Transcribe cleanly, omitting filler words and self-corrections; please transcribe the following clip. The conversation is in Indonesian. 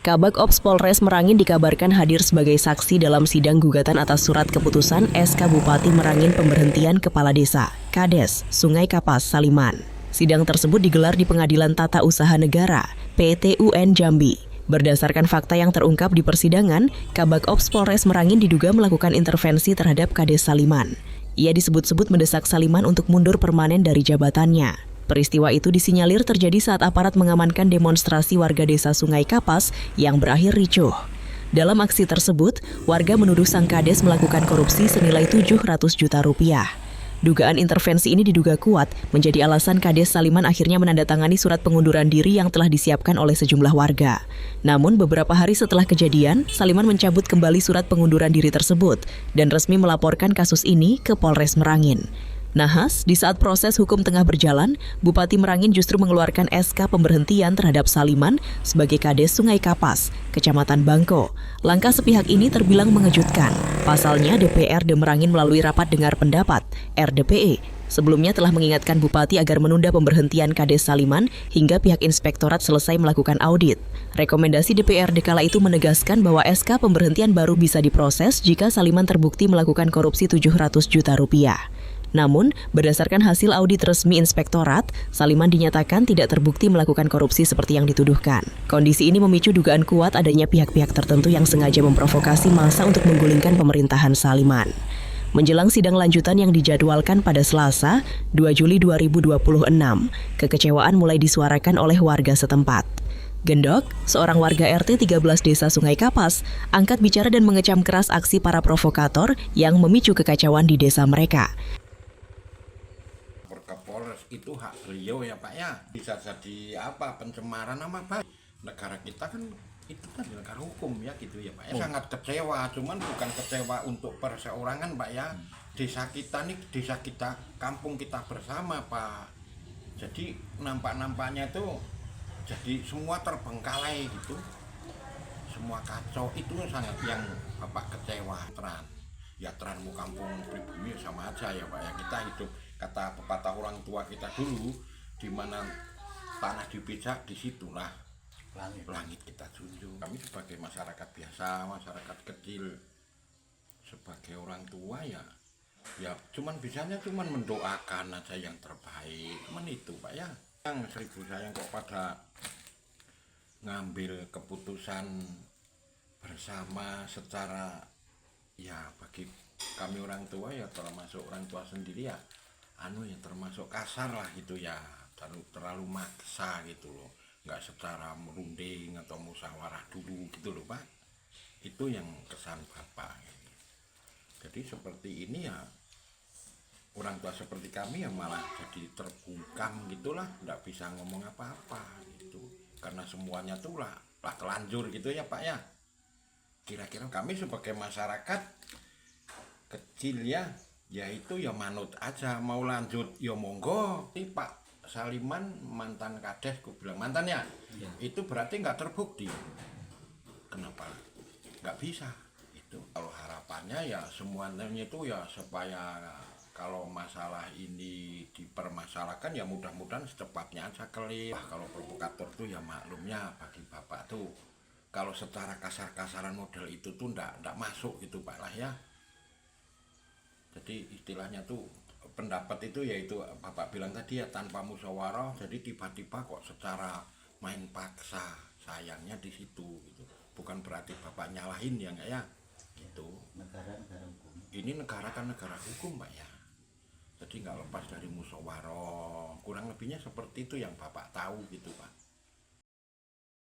Kabag Ops Polres Merangin dikabarkan hadir sebagai saksi dalam sidang gugatan atas surat keputusan SK Bupati Merangin pemberhentian Kepala Desa, Kades, Sungai Kapas, Saliman. Sidang tersebut digelar di Pengadilan Tata Usaha Negara, PT UN Jambi. Berdasarkan fakta yang terungkap di persidangan, Kabag Ops Polres Merangin diduga melakukan intervensi terhadap Kades Saliman. Ia disebut-sebut mendesak Saliman untuk mundur permanen dari jabatannya. Peristiwa itu disinyalir terjadi saat aparat mengamankan demonstrasi warga desa Sungai Kapas yang berakhir ricuh. Dalam aksi tersebut, warga menuduh sang Kades melakukan korupsi senilai 700 juta rupiah. Dugaan intervensi ini diduga kuat menjadi alasan Kades Saliman akhirnya menandatangani surat pengunduran diri yang telah disiapkan oleh sejumlah warga. Namun beberapa hari setelah kejadian, Saliman mencabut kembali surat pengunduran diri tersebut dan resmi melaporkan kasus ini ke Polres Merangin. Nahas, di saat proses hukum tengah berjalan, Bupati Merangin justru mengeluarkan SK pemberhentian terhadap Saliman sebagai Kades Sungai Kapas, Kecamatan Bangko. Langkah sepihak ini terbilang mengejutkan. Pasalnya, DPRD Merangin melalui rapat dengar pendapat, RDPE, sebelumnya telah mengingatkan Bupati agar menunda pemberhentian Kades Saliman hingga pihak inspektorat selesai melakukan audit. Rekomendasi DPRD kala itu menegaskan bahwa SK pemberhentian baru bisa diproses jika Saliman terbukti melakukan korupsi 700 juta rupiah. Namun, berdasarkan hasil audit resmi inspektorat, Saliman dinyatakan tidak terbukti melakukan korupsi seperti yang dituduhkan. Kondisi ini memicu dugaan kuat adanya pihak-pihak tertentu yang sengaja memprovokasi massa untuk menggulingkan pemerintahan Saliman. Menjelang sidang lanjutan yang dijadwalkan pada Selasa, 2 Juli 2026, kekecewaan mulai disuarakan oleh warga setempat. Gendok, seorang warga RT 13 Desa Sungai Kapas, angkat bicara dan mengecam keras aksi para provokator yang memicu kekacauan di desa mereka. Polres itu hak beliau ya Pak ya, bisa jadi apa pencemaran nama baik negara kita kan, itu kan negara hukum ya gitu ya Pak ya. Sangat kecewa, cuman bukan kecewa untuk perseorangan Pak ya. Desa kita nih, desa kita, kampung kita bersama Pak. Jadi nampaknya itu jadi semua terbengkalai gitu, semua kacau. Itu sangat yang Bapak kecewa. Teranmu kampung pribumi sama aja ya Pak ya. Kita hidup, kata pepatah orang tua kita dulu, di mana tanah dipijak, disitulah langit kita junjung. Kami sebagai masyarakat biasa, masyarakat kecil, sebagai orang tua ya cuman bisanya cuman mendoakan aja yang terbaik, cuman itu Pak ya. Yang seribu sayang kok pada ngambil keputusan bersama secara ya bagi kami orang tua ya, termasuk orang tua sendiri ya ya termasuk kasar lah gitu ya, terlalu maksa gitu loh, nggak secara merunding atau musyawarah dulu gitu loh Pak. Itu yang kesan Bapak gitu. Jadi seperti ini ya, orang tua seperti kami ya malah jadi terbungkam gitulah, nggak bisa ngomong apa-apa gitu, karena semuanya tuh lah telanjur gitu ya Pak ya. Kira-kira kami sebagai masyarakat kecil ya itu ya manut aja, mau lanjut ya monggo. Ini Pak Saliman mantan Kades, aku bilang mantan ya, itu berarti nggak terbukti. Kenapa nggak bisa? Itu kalau harapannya ya semuanya itu ya supaya kalau masalah ini dipermasalahkan ya mudah-mudahan secepatnya aja clear. Kalau provokator tuh ya maklumnya bagi Bapak tuh, kalau secara kasar-kasaran model itu tuh ndak masuk gitu Pak lah ya. Jadi istilahnya tuh pendapat itu yaitu Bapak bilang tadi ya, tanpa musyawarah, jadi tiba-tiba kok secara main paksa, sayangnya di situ gitu. Bukan berarti Bapak nyalahin ya enggak ya gitu. Negara hukum. Ini negara kan negara hukum Pak ya. Jadi nggak lepas dari musyawarah, kurang lebihnya seperti itu yang Bapak tahu gitu Pak.